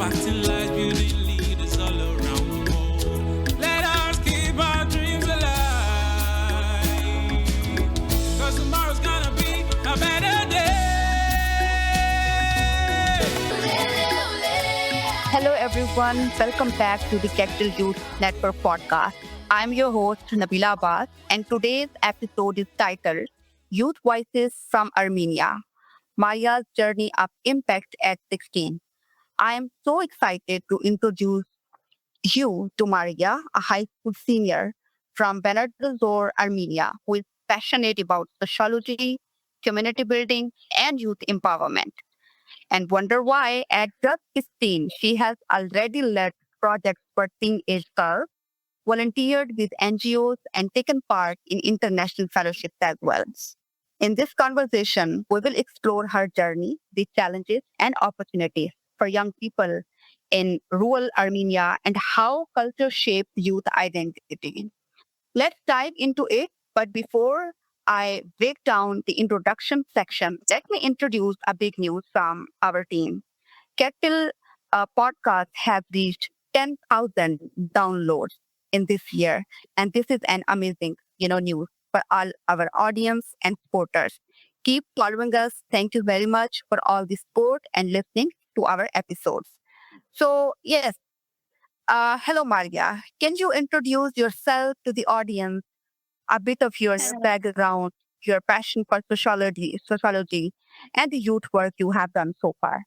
impacting lives, building leaders all around the world. Let us keep our dreams alive, cause tomorrow's gonna be a better day. Hello, everyone. Welcome back to the Kectil Youth Network Podcast. I'm your host, Nabila Abbas, and today's episode is titled Youth Voices from Armenia, Maria's Journey of Impact at 16. I am so excited to introduce you to Maria, a high school senior from Vanadzor, Armenia, who is passionate about sociology, community building, and youth empowerment. And wonder why, at just 16, she has already led projects for teenage girls, volunteered with NGOs, and taken part in international fellowships as well. In this conversation, we will explore her journey, the challenges and opportunities for young people in rural Armenia, and how culture shapes youth identity. Let's dive into it. But before I break down the introduction section, let me introduce a big news from our team. Kettle podcast has reached 10,000 downloads in this year, and this is an amazing, news for all our audience and supporters. Keep following us. Thank you very much for all the support and listening to our episodes. So, yes, hello, Maria. Can you introduce yourself to the audience, a bit of your background, your passion for sociology, and the youth work you have done so far?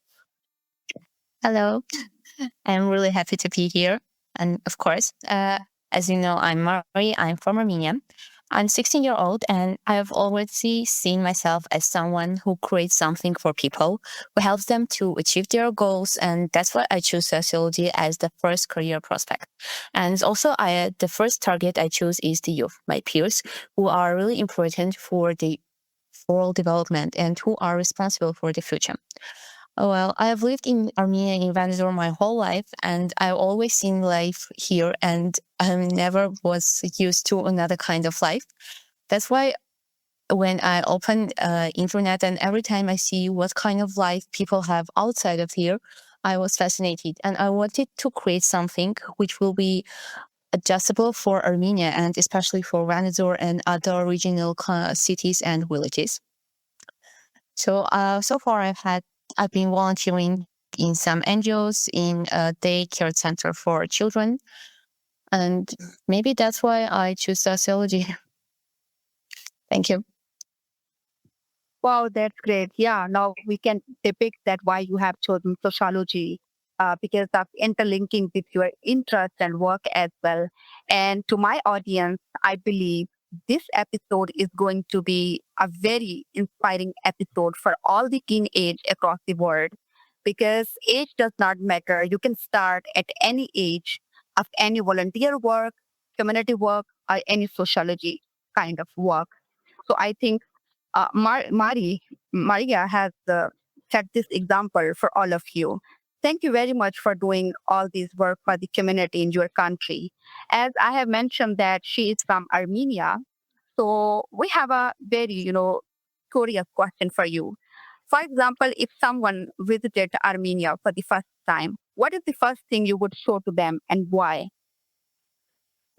Hello, I'm really happy to be here. And of course, as you know, I'm Mari, I'm from Armenia. I'm 16-year old and I have already seen myself as someone who creates something for people, who helps them to achieve their goals. And that's why I choose sociology as the first career prospect. And also, the first target I choose is the youth, my peers, who are really important for the overall development and who are responsible for the future. Oh, well, I have lived in Armenia in Vanadzor my whole life, and I've always seen life here, and I never was used to another kind of life. That's why when I open internet and every time I see what kind of life people have outside of here, I was fascinated, and I wanted to create something which will be adjustable for Armenia and especially for Vanadzor and other regional cities and villages. So, so far I've been volunteering in some NGOs in a daycare center for children, and maybe that's why I choose sociology. Thank you. Wow, that's great. Yeah, now we can depict that why you have chosen sociology because of interlinking with your interest and work as well. And to my audience, I believe this episode is going to be a very inspiring episode for all the teenage across the world because age does not matter. You can start at any age of any volunteer work, community work, or any sociology kind of work. So I think Maria has set this example for all of you. Thank you very much for doing all this work for the community in your country. As I have mentioned that she is from Armenia, so we have a very, curious question for you. For example, if someone visited Armenia for the first time, what is the first thing you would show to them and why?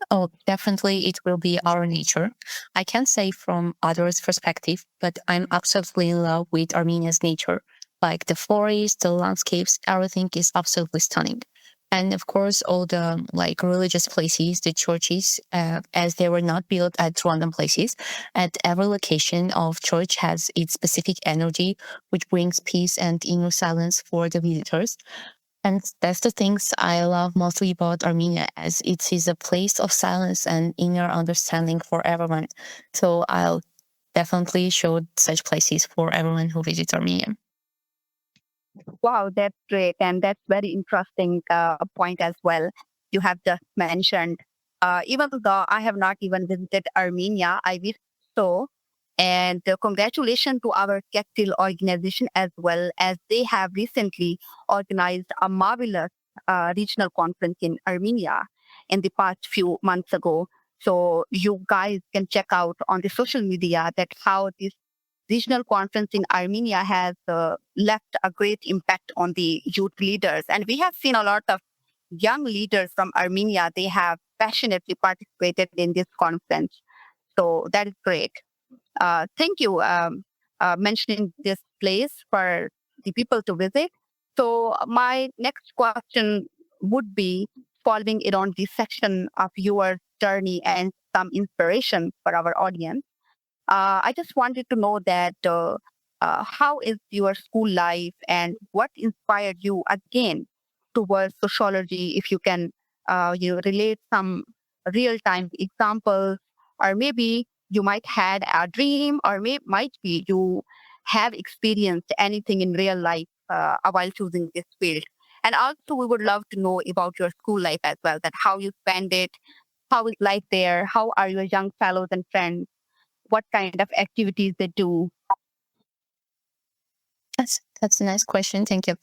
Oh, definitely it will be our nature. I can't say from others' perspective, but I'm absolutely in love with Armenia's nature. Like the forests, the landscapes, everything is absolutely stunning. And of course, all the religious places, the churches, as they were not built at random places, at every location of church has its specific energy, which brings peace and inner silence for the visitors. And that's the things I love mostly about Armenia, as it is a place of silence and inner understanding for everyone. So I'll definitely show such places for everyone who visits Armenia. Wow, that's great. And that's very interesting point as well. You have just mentioned, even though I have not even visited Armenia, I wish so. And congratulations to our Kectil organization as well, as they have recently organized a marvelous regional conference in Armenia in the past few months ago. So you guys can check out on the social media that how this regional conference in Armenia has left a great impact on the youth leaders. And we have seen a lot of young leaders from Armenia. They have passionately participated in this conference. So that is great. Thank you mentioning this place for the people to visit. So my next question would be following it on the section of your journey and some inspiration for our audience. I just wanted to know that how is your school life and what inspired you again towards sociology? If you can, relate some real time examples, or maybe you might had a dream, or might be you have experienced anything in real life while choosing this field. And also, we would love to know about your school life as well. That how you spend it, how is life there, how are your young fellows and friends, what kind of activities they do. That's a nice question. Thank you.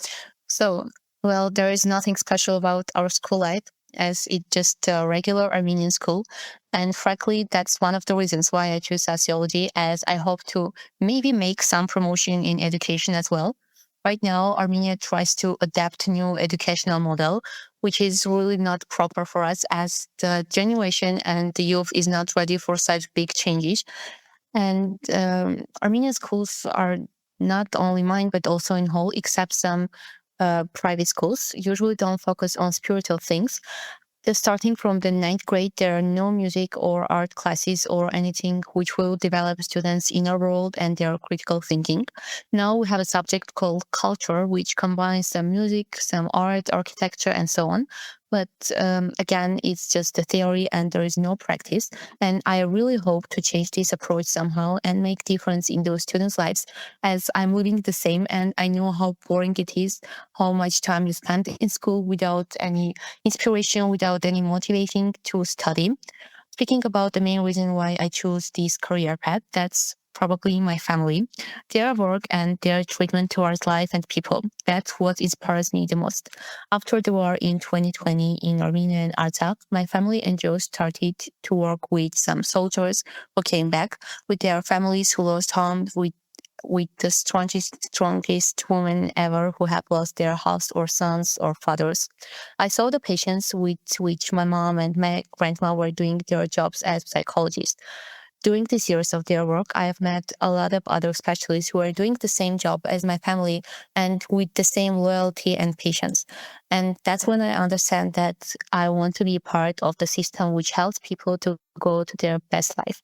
So, well, there is nothing special about our school life, as it's just a regular Armenian school. And frankly, that's one of the reasons why I choose sociology, as I hope to maybe make some promotion in education as well. Right now, Armenia tries to adapt a new educational model, which is really not proper for us, as the generation and the youth is not ready for such big changes. And Armenian schools are not only mine, but also in whole, except some private schools, usually don't focus on spiritual things. Starting from the ninth grade, there are no music or art classes or anything which will develop students' inner world and their critical thinking. Now we have a subject called culture, which combines some music, some art, architecture, and so on. But again, it's just a theory and there is no practice. And I really hope to change this approach somehow and make difference in those students' lives, as I'm living the same and I know how boring it is, how much time you spend in school without any inspiration, without any motivation to study. Speaking about the main reason why I chose this career path, that's probably my family, their work and their treatment towards life and people. That's what inspires me the most. After the war in 2020 in Armenia and Artsakh, my family and Joe started to work with some soldiers who came back, with their families who lost home, with the strongest women ever who have lost their house or sons or fathers. I saw the patience with which my mom and my grandma were doing their jobs as psychologists. During these years of their work, I have met a lot of other specialists who are doing the same job as my family and with the same loyalty and patience. And that's when I understand that I want to be part of the system which helps people to go to their best life.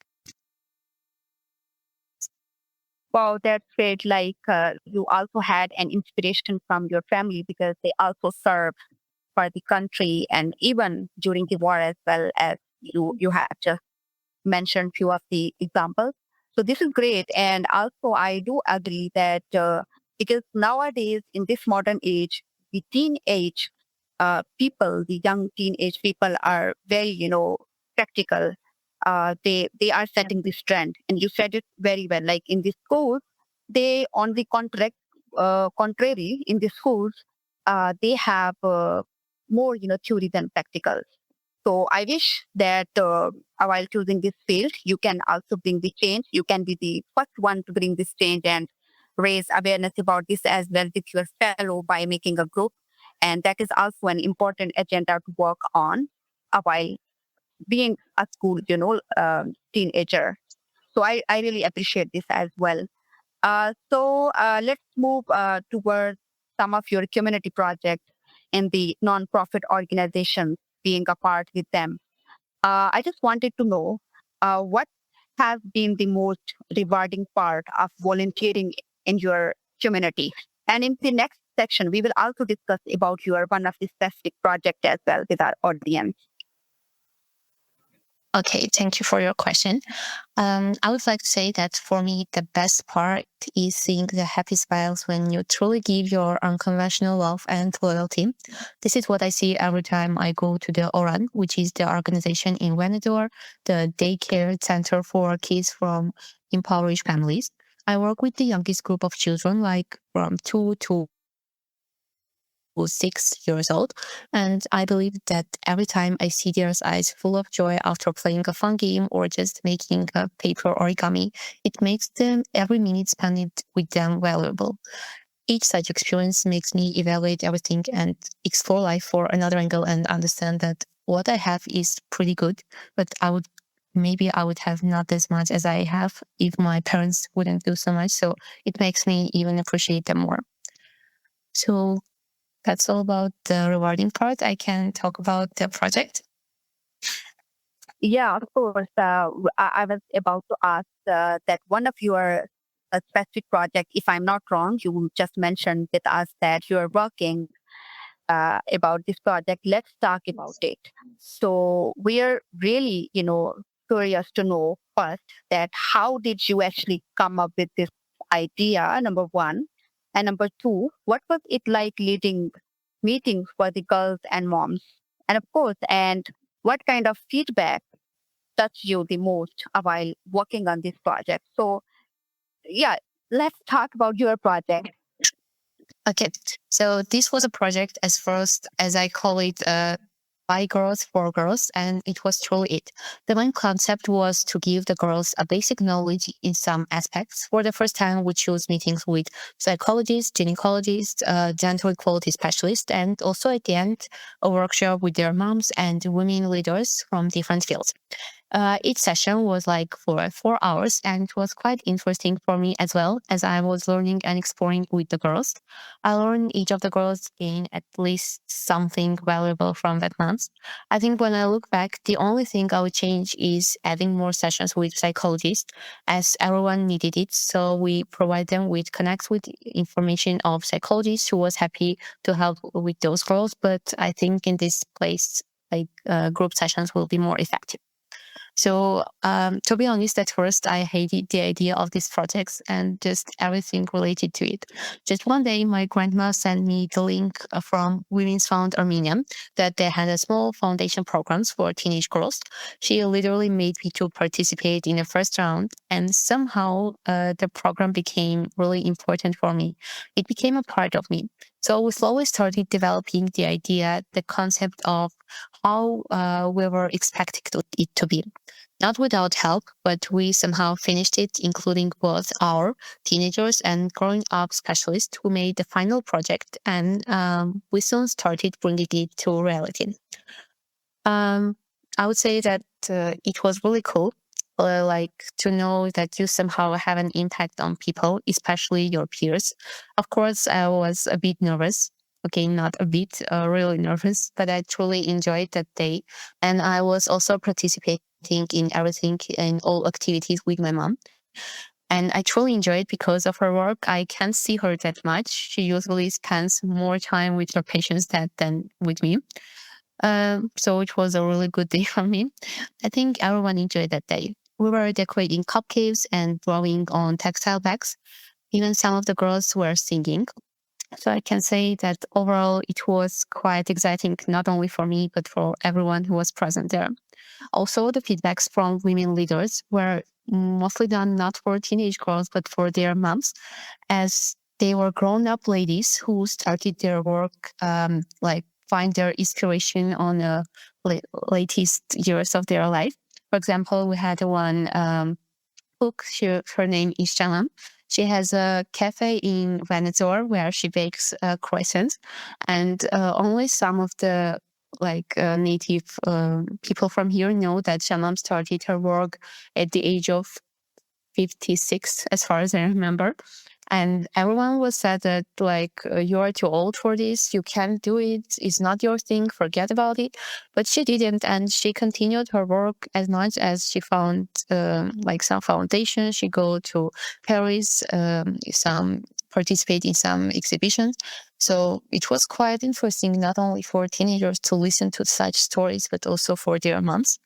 Wow, that's great. Like you also had an inspiration from your family because they also serve for the country and even during the war as well, as you have just mentioned few of the examples. So this is great. And also I do agree that because nowadays in this modern age, the teenage people, the young teenage people are very, practical. They are setting this trend, and you said it very well. Like in the schools, they on the contrary, in the schools, they have more, theory than practical. So I wish that while choosing this field, you can also bring the change. You can be the first one to bring this change and raise awareness about this as well with your fellow by making a group. And that is also an important agenda to work on while being a school, teenager. So I really appreciate this as well. So let's move towards some of your community projects and the non-profit organizations being a part with them. I just wanted to know what has been the most rewarding part of volunteering in your community. And in the next section, we will also discuss about your one of the specific project as well with our audience. Okay, thank you for your question. I would like to say that for me, the best part is seeing the happy smiles when you truly give your unconventional love and loyalty. This is what I see every time I go to the ORAN, which is the organization in Vanadzor, the daycare center for kids from impoverished families. I work with the youngest group of children, like from 2 to 6 years old. And I believe that every time I see their eyes full of joy after playing a fun game or just making a paper origami, it makes them every minute spent with them valuable. Each such experience makes me evaluate everything and explore life for another angle and understand that what I have is pretty good, but I would have not as much as I have if my parents wouldn't do so much. So it makes me even appreciate them more. So that's all about the rewarding part. I can talk about the project. Yeah, of course. I was about to ask that one of your specific project, if I'm not wrong, you just mentioned with us that you are working about this project. Let's talk about it. So we're really, curious to know first that how did you actually come up with this idea, number one, and number two, what was it like leading meetings for the girls and moms, and of course, and what kind of feedback touched you the most while working on this project? So yeah, let's talk about your project. Okay, so this was a project as first as I call it by girls for girls, and it was truly it. The main concept was to give the girls a basic knowledge in some aspects. For the first time, we chose meetings with psychologists, gynecologists, gender equality specialists, and also at the end, a workshop with their moms and women leaders from different fields. Each session was like for 4 hours, and it was quite interesting for me as well as I was learning and exploring with the girls. I learned each of the girls gained at least something valuable from that month. I think when I look back, the only thing I would change is adding more sessions with psychologists as everyone needed it. So we provide them with connects with information of psychologists who was happy to help with those girls. But I think in this place, like group sessions will be more effective. So, to be honest, at first I hated the idea of these projects and just everything related to it. Just one day, my grandma sent me the link from Women's Fund Armenia that they had a small foundation programs for teenage girls. She literally made me to participate in the first round, and somehow the program became really important for me. It became a part of me. So we slowly started developing the idea, the concept of how we were expecting it to be. Not without help, but we somehow finished it, including both our teenagers and growing up specialists who made the final project, and we soon started bringing it to reality. Um, I would say that it was really cool, like to know that you somehow have an impact on people, especially your peers. Of course, I was a bit nervous. Okay, not a bit, really nervous, but I truly enjoyed that day. And I was also participating in everything, in all activities with my mom. And I truly enjoyed it because of her work. I can't see her that much. She usually spends more time with her patients than with me. So it was a really good day for me. I think everyone enjoyed that day. We were decorating cupcakes and drawing on textile bags. Even some of the girls were singing. So I can say that overall it was quite exciting, not only for me, but for everyone who was present there. Also, the feedbacks from women leaders were mostly done not for teenage girls, but for their moms, as they were grown up ladies who started their work, like find their inspiration on the latest years of their life. For example, we had one cook. Her name is Shanam. She has a cafe in Vanadzor where she bakes croissants, and only some of the native people from here know that Shanam started her work at the age of 56, as far as I remember. And everyone was said that you are too old for this, you can't do it, it's not your thing, forget about it. But she didn't, and she continued her work as much as she found some foundation. She go to Paris, some participate in some exhibitions. So it was quite interesting, not only for teenagers to listen to such stories, but also for their moms.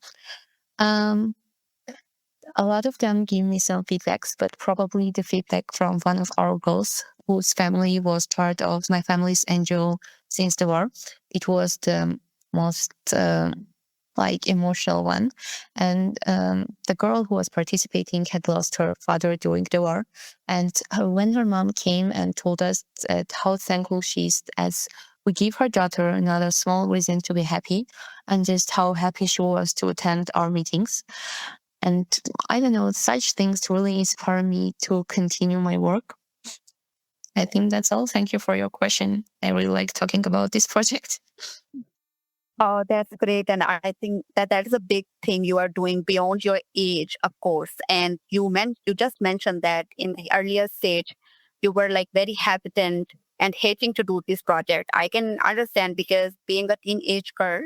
A lot of them give me some feedbacks, but probably the feedback from one of our girls whose family was part of my family's NGO since the war. It was the most emotional one. And the girl who was participating had lost her father during the war. And when her mom came and told us that how thankful she is as we give her daughter another small reason to be happy, and just how happy she was to attend our meetings. And I don't know, such things really inspire me to continue my work. I think that's all. Thank you for your question. I really like talking about this project. Oh, that's great. And I think that that is a big thing you are doing beyond your age, of course. And you just mentioned that in the earlier stage, you were like very hesitant and hating to do this project. I can understand because being a teenage girl,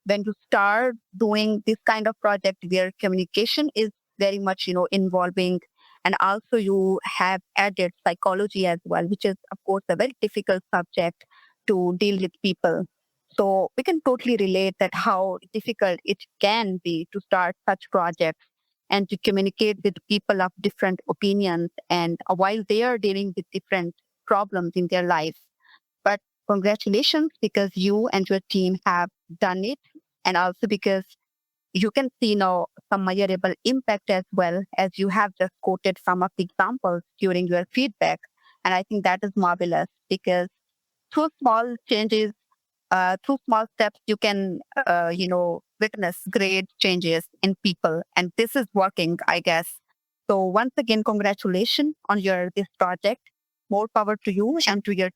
when you start doing this kind of project where communication is very much, involving, and also you have added psychology as well, which is of course a very difficult subject to deal with people. So we can totally relate that how difficult it can be to start such projects and to communicate with people of different opinions and while they are dealing with different problems in their life. But congratulations because you and your team have done it, and also because you can see now some measurable impact as well, as you have just quoted some of the examples during your feedback. And I think that is marvelous because through small changes, through small steps, you can, witness great changes in people. And this is working, I guess. So once again, congratulations on your this project. More power to you and to your.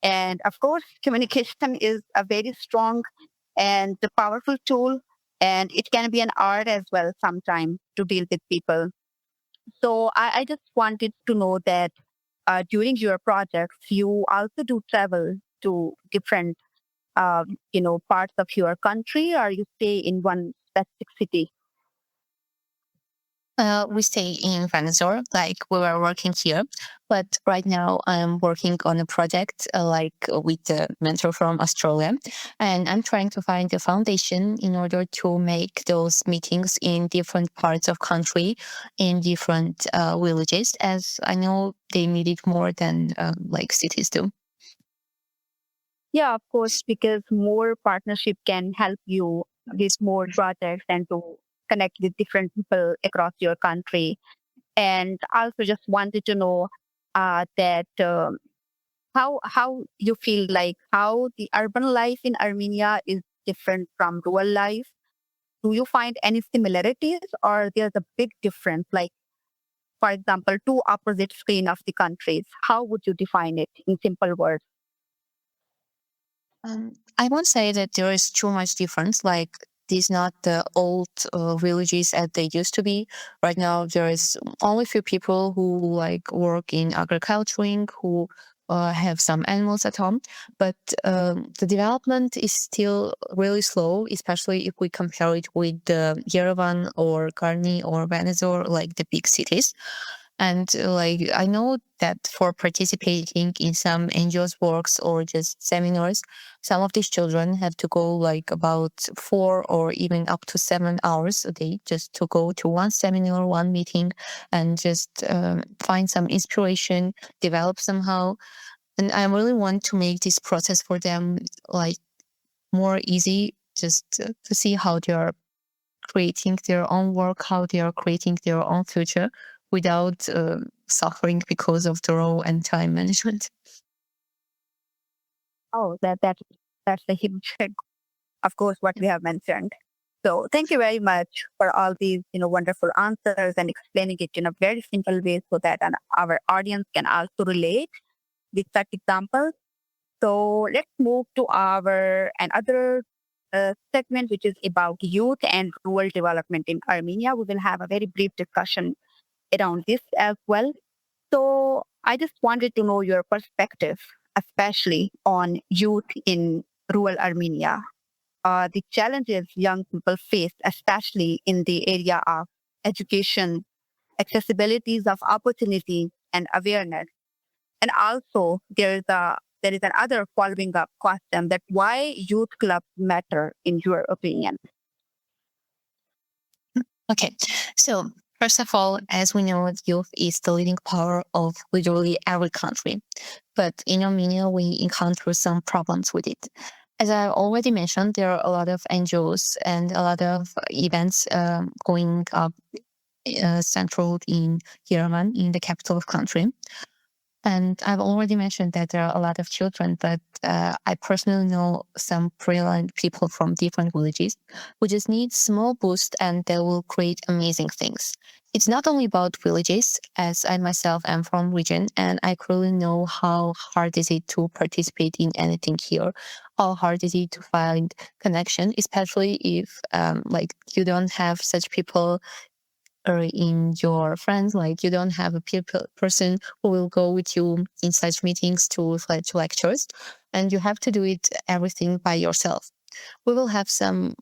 And of course, communication is a very strong and a powerful tool, and it can be an art as well sometimes to deal with people. So I just wanted to know that during your projects, you also do travel to different, parts of your country, or you stay in one specific city? We stay in Vanadzor, like we were working here. But right now I'm working on a project with the mentor from Australia. And I'm trying to find a foundation in order to make those meetings in different parts of country, in different villages, as I know they need it more than like cities do. Yeah, of course, because more partnership can help you with more projects and to connect with different people across your country. And I also just wanted to know that how you feel like how the urban life in Armenia is different from rural life. Do you find any similarities or there's a big difference? Like, for example, two opposite screen of the countries. How would you define it in simple words? I won't say that there is too much difference. Like these not the old villages as they used to be. Right now, there is only few people who like work in agriculturing, who have some animals at home. But the development is still really slow, especially if we compare it with Yerevan or Karni or Vanadzor, like the big cities. And like I know that for participating in some NGOs works or just seminars, some of these children have to go like about 4 or even up to 7 hours a day just to go to one seminar, one meeting, and just find some inspiration, develop somehow. And I really want to make this process for them like more easy, just to see how they are creating their own work, how they are creating their own future without suffering because of the role and time management. Oh, that's a huge, of course, what we have mentioned. So thank you very much for all these, wonderful answers and explaining it in a very simple way so that our audience can also relate with such examples. So let's move to our another segment, which is about youth and rural development in Armenia. We will have a very brief discussion around this as well. So I just wanted to know your perspective, especially on youth in rural Armenia, the challenges young people face, especially in the area of education, accessibilities of opportunity, and awareness. And also, there is another following up question that why youth clubs matter in your opinion. Okay, so first of all, as we know, youth is the leading power of literally every country. But in Armenia, we encounter some problems with it. As I already mentioned, there are a lot of NGOs and a lot of events going up central in Yerevan, in the capital of country. And I've already mentioned that there are a lot of children, but I personally know some brilliant people from different villages who just need small boost and they will create amazing things. It's not only about villages, as I myself am from region, and I clearly know how hard is it to participate in anything here. How hard is it to find connection, especially if like you don't have such people or in your friends, like you don't have a person who will go with you in such meetings to such lectures, and you have to do it everything by yourself. We will have some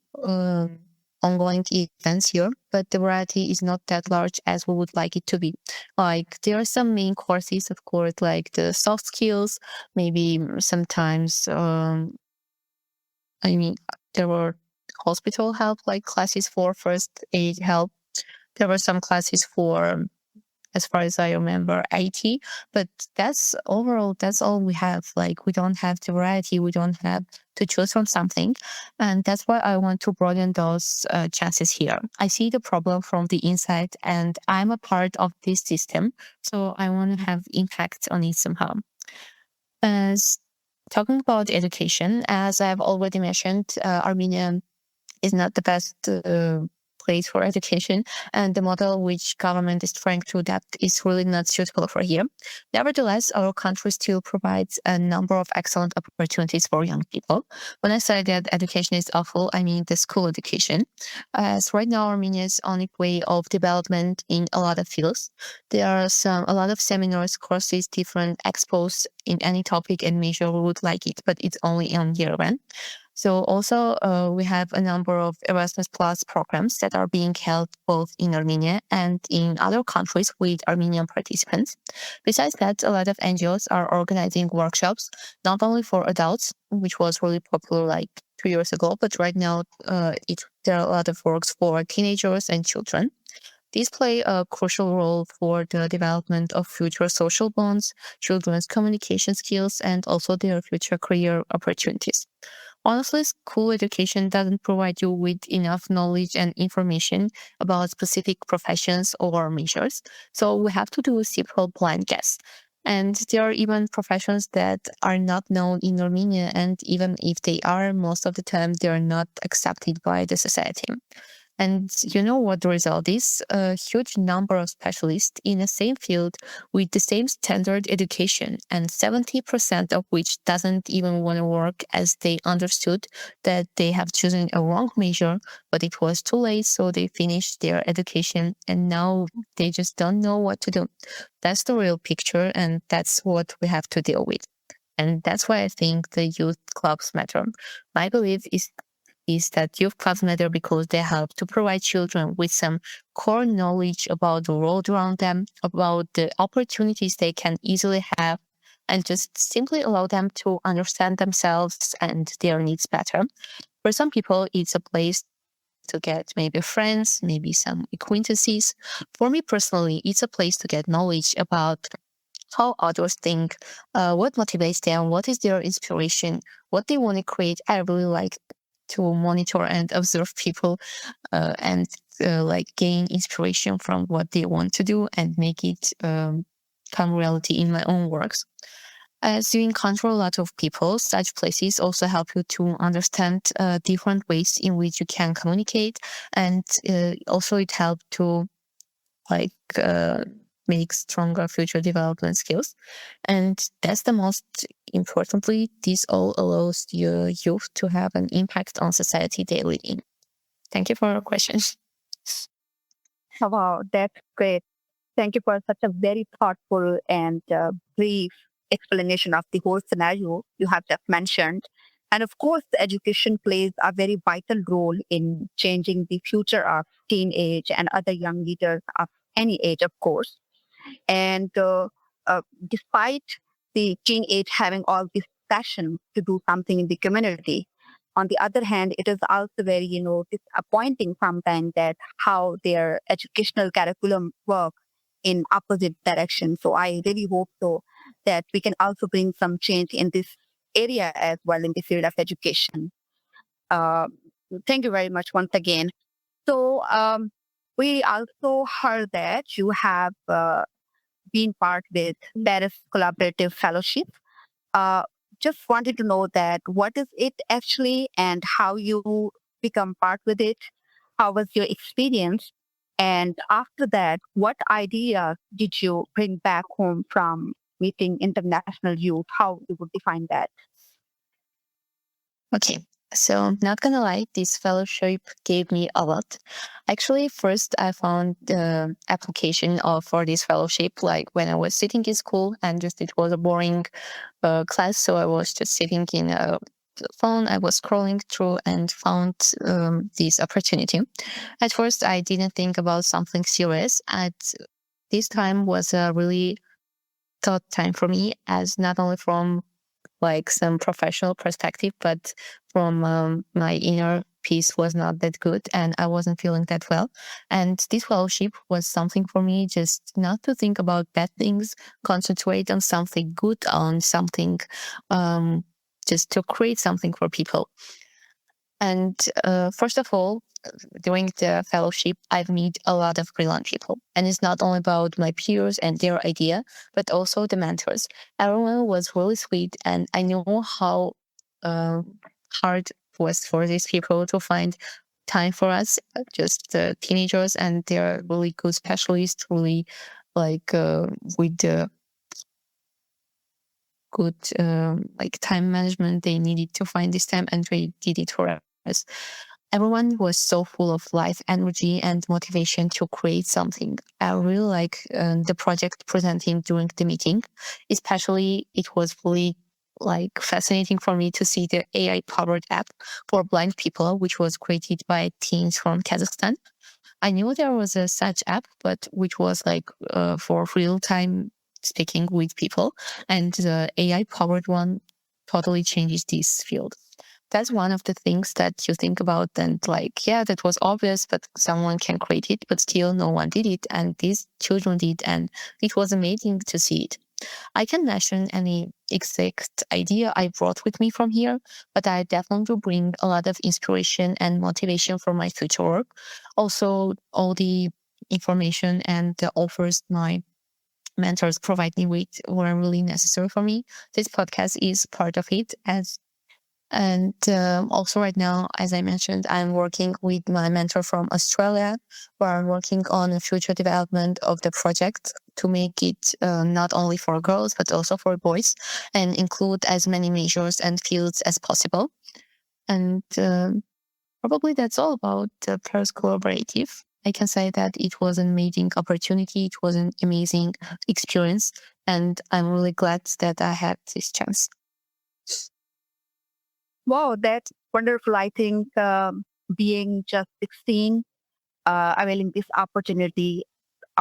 ongoing events here, but the variety is not that large as we would like it to be. Like there are some main courses, of course, like the soft skills, maybe sometimes, I mean, there were hospital help, like classes for first aid help. There were some classes for, as far as I remember, IT, but that's overall, that's all we have. Like, we don't have the variety, we don't have to choose from something. And that's why I want to broaden those chances here. I see the problem from the inside, and I'm a part of this system. So I want to have impact on it somehow. As talking about education, as I've already mentioned, Armenia is not the best place for education, and the model which government is trying to adapt is really not suitable for here. Nevertheless, our country still provides a number of excellent opportunities for young people. When I say that education is awful, I mean the school education. As right now, Armenia is on its way of development in a lot of fields. There are a lot of seminars, courses, different expos in any topic and major we would like it, but it's only on year one. So also we have a number of Erasmus Plus programs that are being held both in Armenia and in other countries with Armenian participants. Besides that, a lot of NGOs are organizing workshops, not only for adults, which was really popular like 2 years ago, but right now there are a lot of works for teenagers and children. These play a crucial role for the development of future social bonds, children's communication skills, and also their future career opportunities. Honestly, school education doesn't provide you with enough knowledge and information about specific professions or majors. So we have to do a simple blind guess. And there are even professions that are not known in Armenia, and even if they are, most of the time they are not accepted by the society. And you know what the result is? A huge number of specialists in the same field with the same standard education, and 70% of which doesn't even want to work as they understood that they have chosen a wrong major, but it was too late, so they finished their education and now they just don't know what to do. That's the real picture, and that's what we have to deal with. And that's why I think the youth clubs matter. My belief is that youth clubs matter because they help to provide children with some core knowledge about the world around them, about the opportunities they can easily have, and just simply allow them to understand themselves and their needs better. For some people, it's a place to get maybe friends, maybe some acquaintances. For me personally, it's a place to get knowledge about how others think, what motivates them, what is their inspiration, what they want to create. I really like to monitor and observe people and like gain inspiration from what they want to do and make it come reality in my own works. As you encounter a lot of people, such places also help you to understand different ways in which you can communicate, and also it helps to like make stronger future development skills. And that's the most importantly, this all allows your youth to have an impact on society they live in. Thank you for your questions. Wow, that's great. Thank you for such a very thoughtful and brief explanation of the whole scenario you have just mentioned. And of course, the education plays a very vital role in changing the future of teenage and other young leaders of any age, of course. And despite the teenage having all this passion to do something in the community, on the other hand, it is also very, disappointing sometimes that how their educational curriculum work in opposite direction. So I really hope so that we can also bring some change in this area as well in the field of education. Uh, Thank you very much once again. So we also heard that you have been part with Paris Collaborative Fellowship. Uh, just wanted to know that what is it actually and how you become part with it? How was your experience? And after that, what ideas did you bring back home from meeting international youth? How you would define that? Okay. So, not gonna lie, this fellowship gave me a lot. Actually, first I found the application for this fellowship like when I was sitting in school, and just it was a boring class, so I was just sitting in a phone. I was scrolling through and found this opportunity. At first, I didn't think about something serious. At this time was a really thought time for me, as not only from like some professional perspective, but from my inner peace was not that good and I wasn't feeling that well. And this fellowship was something for me just not to think about bad things, concentrate on something good, on something, um, just to create something for people. And first of all, during the fellowship, I've met a lot of brilliant people. And it's not only about my peers and their idea, but also the mentors. Everyone was really sweet, and I know how uh, hard it was for these people to find time for us, just the teenagers, and they're really good specialists, really like with the good like time management they needed to find this time, and they did it for us. Everyone was so full of life energy and motivation to create something. I really like the project presenting during the meeting. Especially, it was really like fascinating for me to see the AI powered app for blind people, which was created by teens from Kazakhstan. I knew there was a such app, but which was like for real time speaking with people, and the AI powered one totally changes this field. That's one of the things that you think about, and like, yeah, that was obvious, but someone can create it, but still no one did it, and these children did, and it was amazing to see it. I can mention any exact idea I brought with me from here, but I definitely bring a lot of inspiration and motivation for my future work. Also, all the information and the offers my mentors provide me with were really necessary for me. This podcast is part of it, as and also, right now, as I mentioned, I'm working with my mentor from Australia, where I'm working on the future development of the project to make it not only for girls, but also for boys, and include as many measures and fields as possible. And probably that's all about the Paris Collaborative. I can say that it was an amazing opportunity, it was an amazing experience, and I'm really glad that I had this chance. Wow, that's wonderful. I think being just 16, availing this opportunity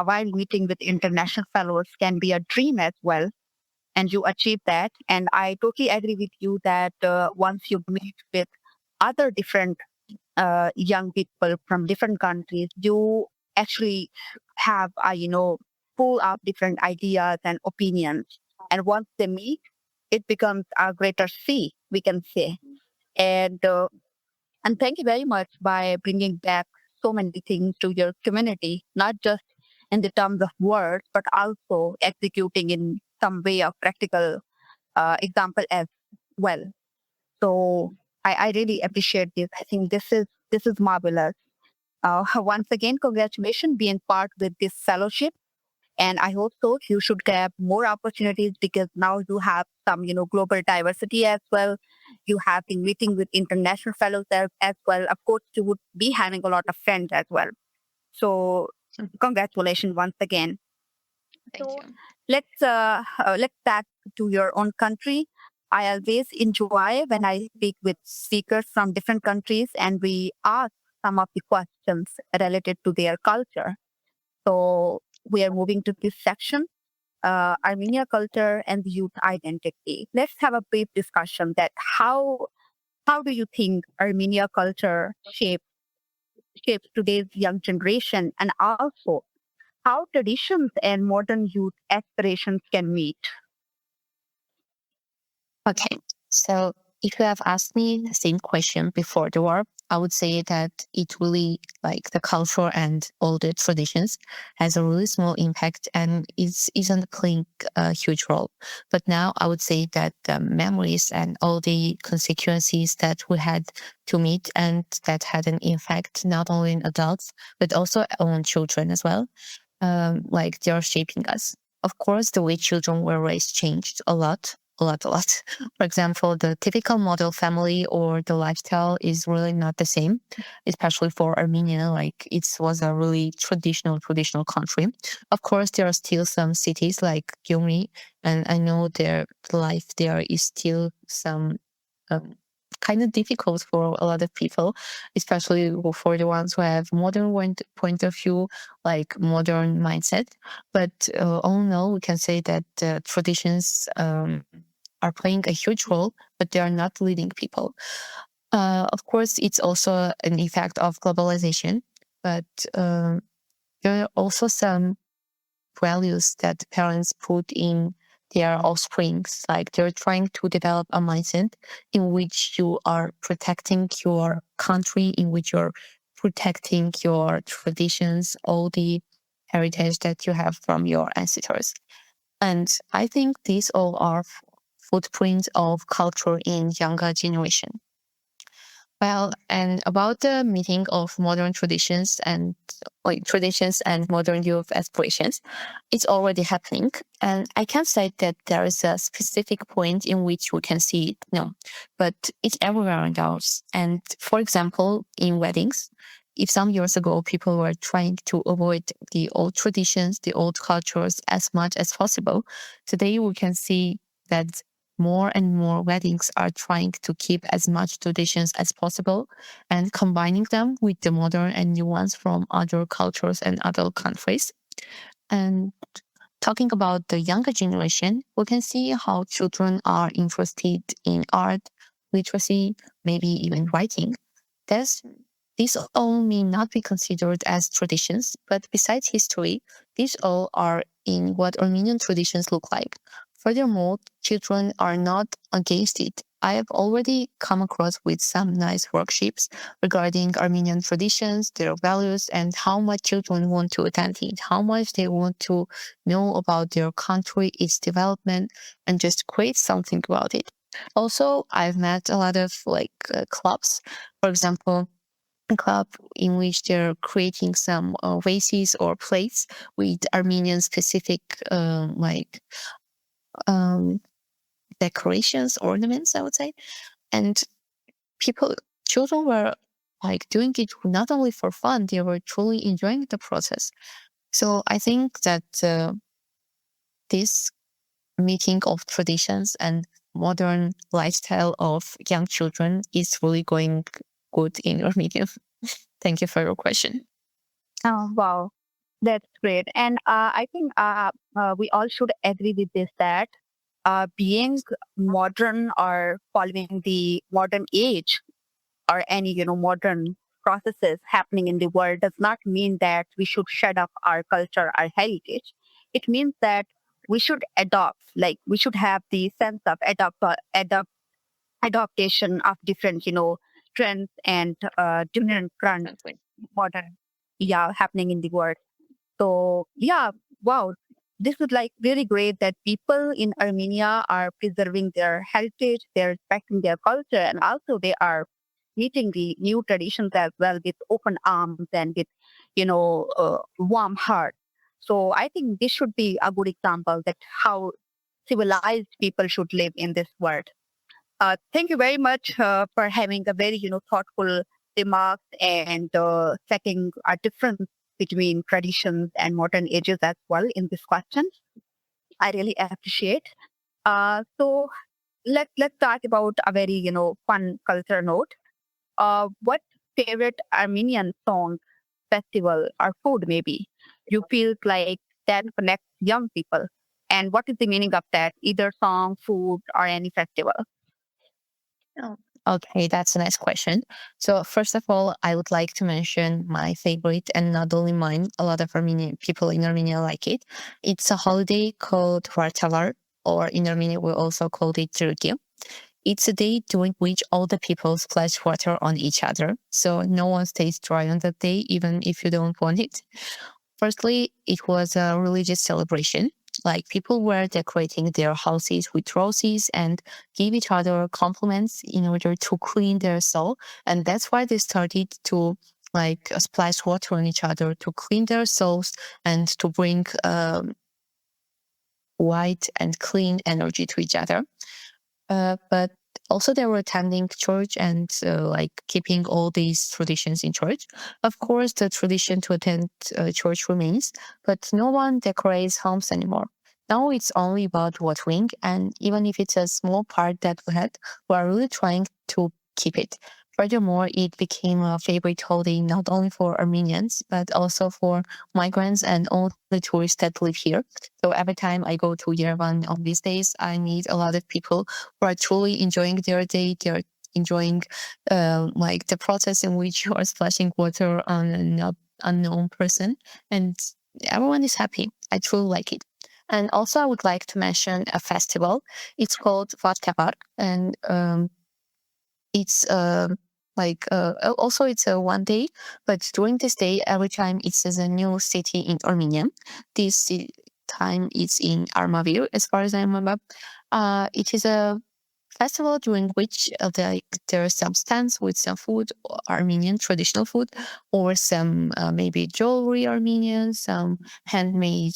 while meeting with international fellows can be a dream as well. And you achieve that. And I totally agree with you that once you meet with other different young people from different countries, you actually have, pull up different ideas and opinions. And once they meet, it becomes a greater sea, we can say. And thank you very much by bringing back so many things to your community, not just in the terms of words, but also executing in some way of practical example as well. So I really appreciate this. I think this is marvelous. Once again, congratulations being part with this fellowship. And I hope so. You should grab more opportunities because now you have some, global diversity as well. You have been meeting with international fellows as well. Of course, you would be having a lot of friends as well. So, congratulations once again. Thank So, you. let's back to your own country. I always enjoy when I speak with speakers from different countries and we ask some of the questions related to their culture. So we are moving to this section, Armenia culture and the youth identity. Let's have a brief discussion that how do you think Armenia culture shapes today's young generation, and also how traditions and modern youth aspirations can meet? Okay. So if you have asked me the same question before the war, I would say that it really, like, the culture and all the traditions has a really small impact and isn't playing a huge role. But now I would say that the memories and all the consequences that we had to meet and that had an impact not only in adults but also on children as well, like they are shaping us. Of course, the way children were raised changed a lot, a lot, a lot. For example, the typical model family or the lifestyle is really not the same, especially for Armenia. Like, it was a really traditional country. Of course, there are still some cities like Gyumri, and I know their life there is still some um, kind of difficult for a lot of people, especially for the ones who have modern point of view, like modern mindset. But all in all, we can say that traditions are playing a huge role, but they are not leading people. Of course, it's also an effect of globalization, but there are also some values that parents put in their offsprings. Like, they're trying to develop a mindset in which you are protecting your country, in which you're protecting your traditions, all the heritage that you have from your ancestors. And I think these all are footprints of culture in younger generation. Well, and about the meeting of modern traditions and modern youth aspirations, it's already happening. And I can't say that there is a specific point in which we can see it, no, but it's everywhere around us. And for example, in weddings, if some years ago people were trying to avoid the old traditions, the old cultures as much as possible, today we can see that more and more weddings are trying to keep as much traditions as possible and combining them with the modern and new ones from other cultures and other countries. And talking about the younger generation, we can see how children are interested in art, literacy, maybe even writing. This, these all may not be considered as traditions, but besides history, these all are in what Armenian traditions look like. Furthermore, children are not against it. I have already come across with some nice workshops regarding Armenian traditions, their values, and how much children want to attend it, how much they want to know about their country, its development, and just create something about it. Also, I've met a lot of clubs. For example, a club in which they're creating some vases or plates with Armenian specific um, decorations, ornaments, I would say. And children were like doing it not only for fun, they were truly enjoying the process. So I think that this meeting of traditions and modern lifestyle of young children is really going good in Armenia. Thank you for your question. Oh, wow. That's great. And I think we all should agree with this that being modern or following the modern age or any, modern processes happening in the world does not mean that we should shut up our culture, our heritage. It means that we should adopt, like we should have the sense of adaptation of different, trends and different current Definitely. modern, yeah, happening in the world. So yeah, wow, this is like really great that people in Armenia are preserving their heritage, they're respecting their culture, and also they are meeting the new traditions as well with open arms and with, warm heart. So I think this should be a good example that how civilized people should live in this world. Thank you very much for having a very, thoughtful remarks and setting a difference between traditions and modern ages as well in this question. I really appreciate. So let's talk about a very, fun culture note. What favorite Armenian song, festival, or food maybe you feel like that connects young people? And what is the meaning of that? Either song, food, or any festival? Oh, okay, that's a nice question. So first of all, I would like to mention my favorite, and not only mine, a lot of Armenian people in Armenia like it. It's a holiday called Vartavar, or in Armenia we also called it Turkey. It's a day during which all the people splash water on each other, so no one stays dry on that day, even if you don't want it. Firstly, it was a religious celebration. Like people were decorating their houses with roses and give each other compliments in order to clean their soul. And that's why they started to splash water on each other to clean their souls and to bring white and clean energy to each other. But also they were attending church and keeping all these traditions in church. Of course, the tradition to attend church remains, but no one decorates homes anymore. Now it's only about watering, and even if it's a small part that we had, we are really trying to keep it. Furthermore, it became a favorite holiday not only for Armenians, but also for migrants and all the tourists that live here. So every time I go to Yerevan on these days, I meet a lot of people who are truly enjoying their day. They're enjoying the process in which you are splashing water on an unknown person, and everyone is happy. I truly like it. And also, I would like to mention a festival. It's called Vatkavar, and it's also it's a one day, but during this day, every time it's a new city in Armenia. This time it's in Armavir, as far as I remember. It is a festival during which there are some stands with some food, Armenian traditional food, or some maybe jewelry Armenian, some handmade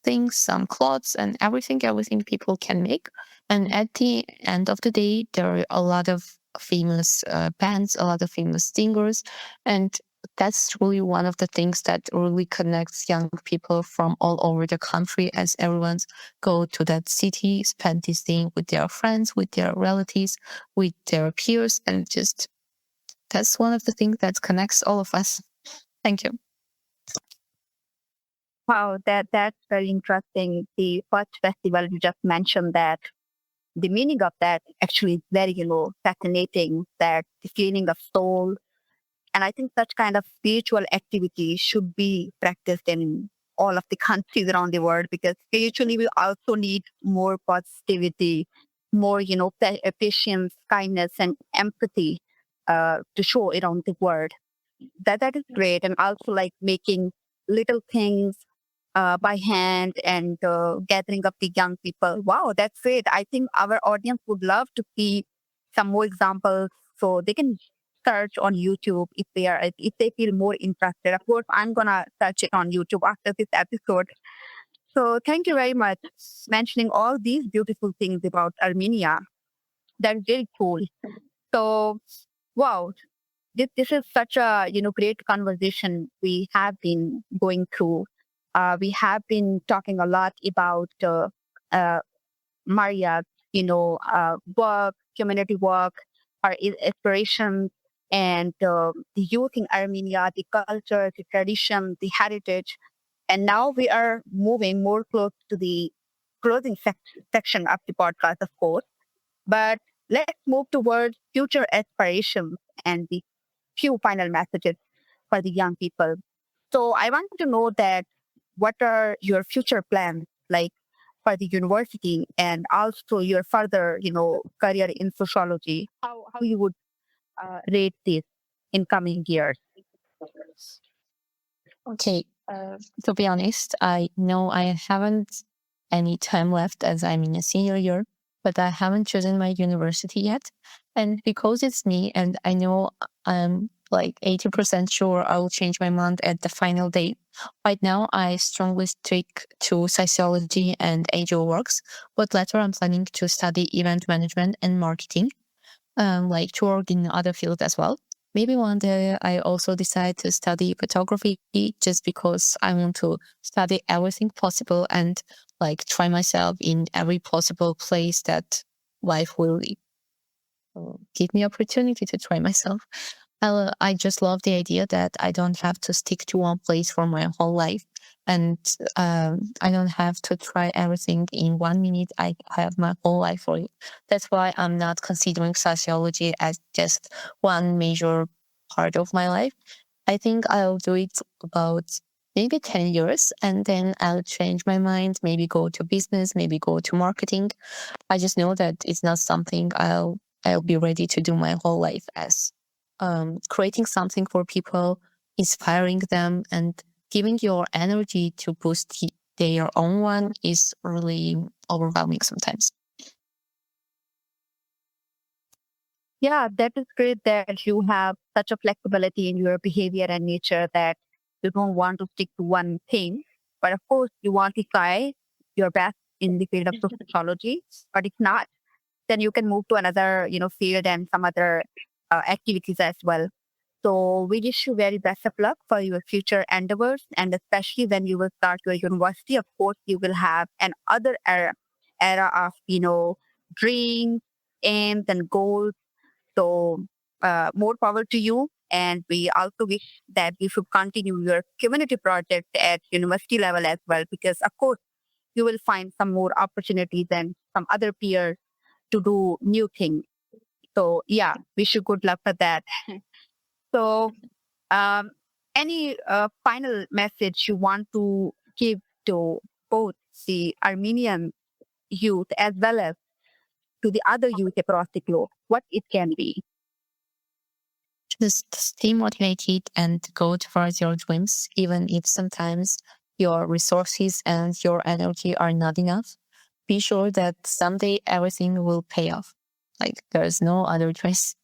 things, some clothes, and everything people can make. And at the end of the day, there are a lot of famous bands, a lot of famous singers, and that's really one of the things that really connects young people from all over the country, as everyone's go to that city, spend this day with their friends, with their relatives, with their peers, and just that's one of the things that connects all of us. Thank you. Wow, that's very interesting. The first festival you just mentioned, that the meaning of that actually is very, fascinating. That the cleaning of soul, and I think such kind of spiritual activity should be practiced in all of the countries around the world, because spiritually we also need more positivity, more, patience, kindness, and empathy to show around the world. That is great, and also like making little things by hand and gathering up the young people. Wow, that's great. I think our audience would love to see some more examples, so they can search on YouTube if they feel more interested. Of course, I'm gonna search it on YouTube after this episode. So thank you very much mentioning all these beautiful things about Armenia. That's really cool. So wow, this is such a great conversation we have been going through. We have been talking a lot about uh, Maria's work, community work, our aspirations, and the youth in Armenia, the culture, the tradition, the heritage. And now we are moving more close to the closing section of the podcast, of course. But let's move towards future aspirations and the few final messages for the young people. So I want to know that what are your future plans like for the university, and also your further, career in sociology? How you would rate this in coming years? Okay, to be honest, I know I haven't any time left as I'm in a senior year, but I haven't chosen my university yet. And because it's me, and I know I'm like 80% sure I will change my mind at the final day. Right now, I strongly stick to sociology and agile works, but later I'm planning to study event management and marketing, to work in other fields as well. Maybe one day I also decide to study photography just because I want to study everything possible and try myself in every possible place that life will give me opportunity to try myself. I just love the idea that I don't have to stick to one place for my whole life. And I don't have to try everything in 1 minute. I have my whole life for it. That's why I'm not considering sociology as just one major part of my life. I think I'll do it about maybe 10 years, and then I'll change my mind, maybe go to business, maybe go to marketing. I just know that it's not something I'll be ready to do my whole life, as creating something for people, inspiring them, and giving your energy to boost their own one is really overwhelming sometimes. Yeah, that is great that you have such a flexibility in your behavior and nature that you don't want to stick to one thing. But of course, you want to try your best in the field of sociology. But if not, then you can move to another, field and some other activities as well. So we wish you very best of luck for your future endeavors, and especially when you will start your university. Of course, you will have an other era of dreams, aims, and goals. So more power to you. And we also wish that you should continue your community project at university level as well, because of course you will find some more opportunities and some other peers to do new things. So yeah, wish you good luck for that. So um, any final message you want to give to both the Armenian youth as well as to the other youth across the globe? What it can be? Just stay motivated and go towards your dreams, even if sometimes your resources and your energy are not enough. Be sure that someday everything will pay off. Like there's no other choice.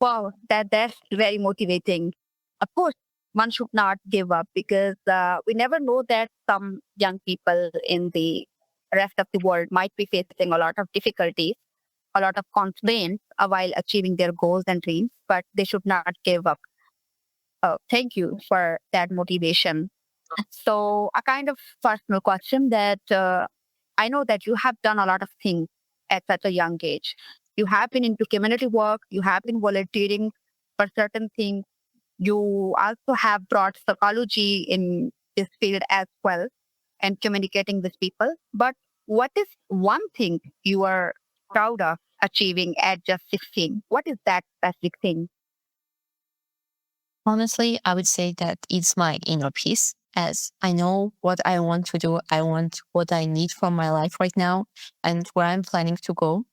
Wow, that's very motivating. Of course, one should not give up because we never know that some young people in the rest of the world might be facing a lot of difficulties, a lot of constraints while achieving their goals and dreams, but they should not give up. Thank you for that motivation. So, a kind of personal question that I know that you have done a lot of things at such a young age. You have been into community work, you have been volunteering for certain things, you also have brought psychology in this field as well and communicating with people. But what is one thing you are proud of achieving at just 16? What is that specific thing? Honestly, I would say that it's my inner peace, as I know what I want to do. I want what I need from my life right now and where I'm planning to go.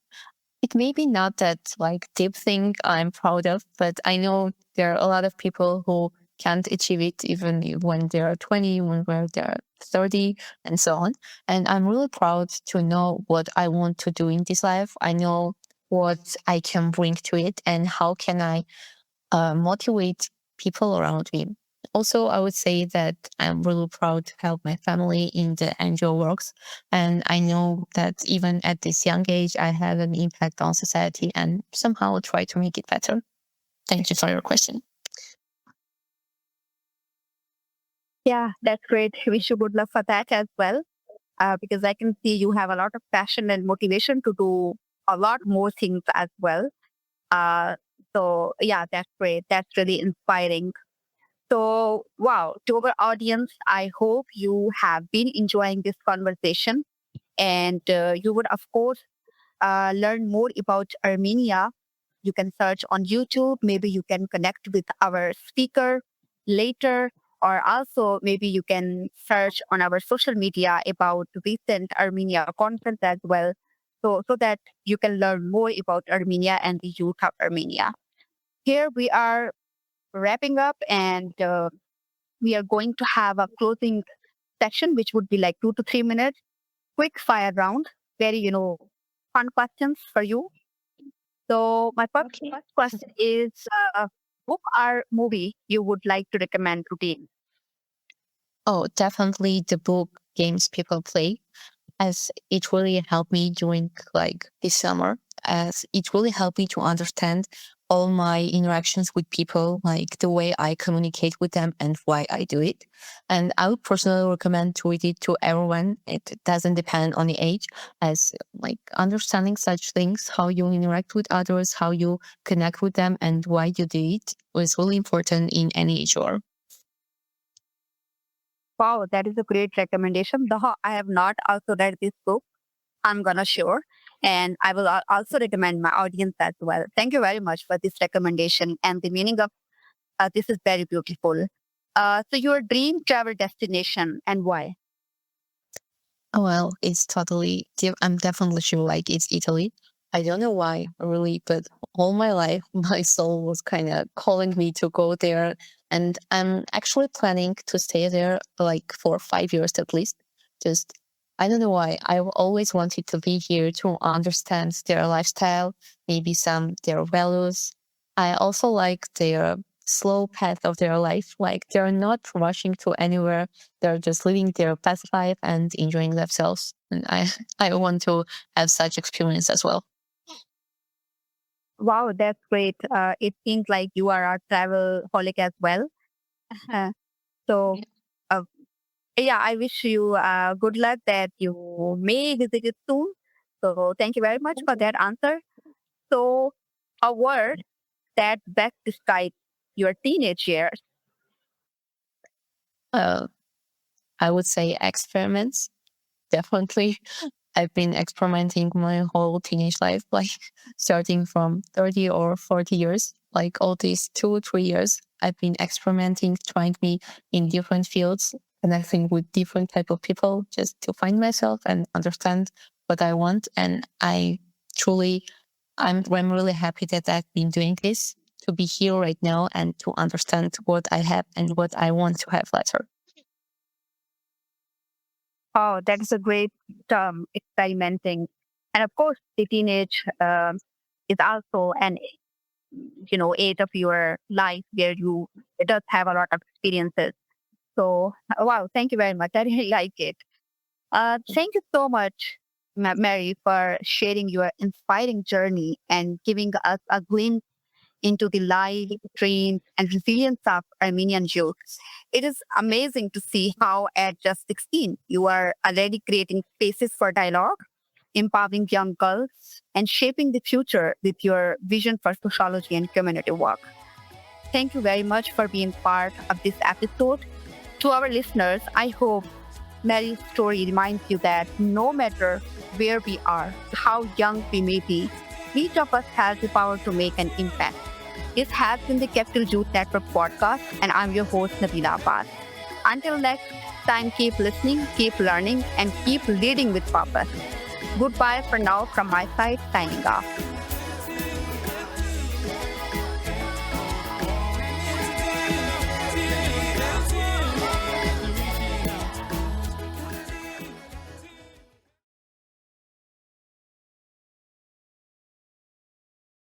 It may be not that like deep thing I'm proud of, but I know there are a lot of people who can't achieve it even when they're 20, when they're 30, and so on. And I'm really proud to know what I want to do in this life. I know what I can bring to it and how can I motivate people around me. Also, I would say that I'm really proud to help my family in the NGO works. And I know that even at this young age, I have an impact on society and somehow try to make it better. Thank you for your question. Yeah, that's great. Wish you good luck for that as well. Because I can see you have a lot of passion and motivation to do a lot more things as well. Uh, so, yeah, that's great. That's really inspiring. So, wow, to our audience, I hope you have been enjoying this conversation and you would, of course, learn more about Armenia. You can search on YouTube. Maybe you can connect with our speaker later, or also maybe you can search on our social media about recent Armenia conference as well. So that you can learn more about Armenia and the youth of Armenia. Here we are wrapping up, and we are going to have a closing section, which would be like 2 to 3 minutes, quick fire round, very, fun questions for you. So my Okay. first question is, book or movie you would like to recommend to teens? Oh, definitely the book Games People Play, as it really helped me during like this summer, as it really helped me to understand all my interactions with people, like the way I communicate with them and why I do it. And I would personally recommend to read it to everyone. It doesn't depend on the age, as like understanding such things, how you interact with others, how you connect with them, and why you do it was really important in any age or. Wow, that is a great recommendation. Though I have not also read this book, I'm gonna sure, and I will also recommend my audience as well. Thank you very much for this recommendation. And the meaning of This is very beautiful. So, your dream travel destination and why? Well, it's totally, I'm definitely sure like it's Italy. I don't know why really, but all my life, my soul was kind of calling me to go there. And I'm actually planning to stay there like for 5 years at least. Just, I don't know why. I've always wanted to be here to understand their lifestyle, maybe some their values. I also like their slow path of their life. Like they're not rushing to anywhere. They're just living their best life and enjoying themselves. And I want to have such experience as well. Wow, that's great. It seems like you are a travel holic as well. So, Yeah. uh, yeah, I wish you good luck that you may visit it soon. So, thank you very much for that answer. So, a word that best describes your teenage years. Uh, I would say experiments, definitely. I've been experimenting my whole teenage life, like starting from 30 or 40 years, like all these 2 3 years. I've been experimenting, trying me in different fields, connecting with different type of people just to find myself and understand what I want. And truly, I'm really happy that I've been doing this to be here right now and to understand what I have and what I want to have later. Oh, that is a great term, experimenting. And of course, the teenage is also an age of your life where you it does have a lot of experiences. So, wow, thank you very much. I really like it. Thank you so much, Mary, for sharing your inspiring journey and giving us a glimpse into the life, dreams, and resilience of Armenian youth. It is amazing to see how, at just 16, you are already creating spaces for dialogue, empowering young girls, and shaping the future with your vision for sociology and community work. Thank you very much for being part of this episode. To our listeners, I hope Mary's story reminds you that no matter where we are, how young we may be, each of us has the power to make an impact. This has been the Kectil Youth Network Podcast, and I'm your host, Nabila Abbas. Until next time, keep listening, keep learning, and keep leading with purpose. Goodbye for now from my side, signing off.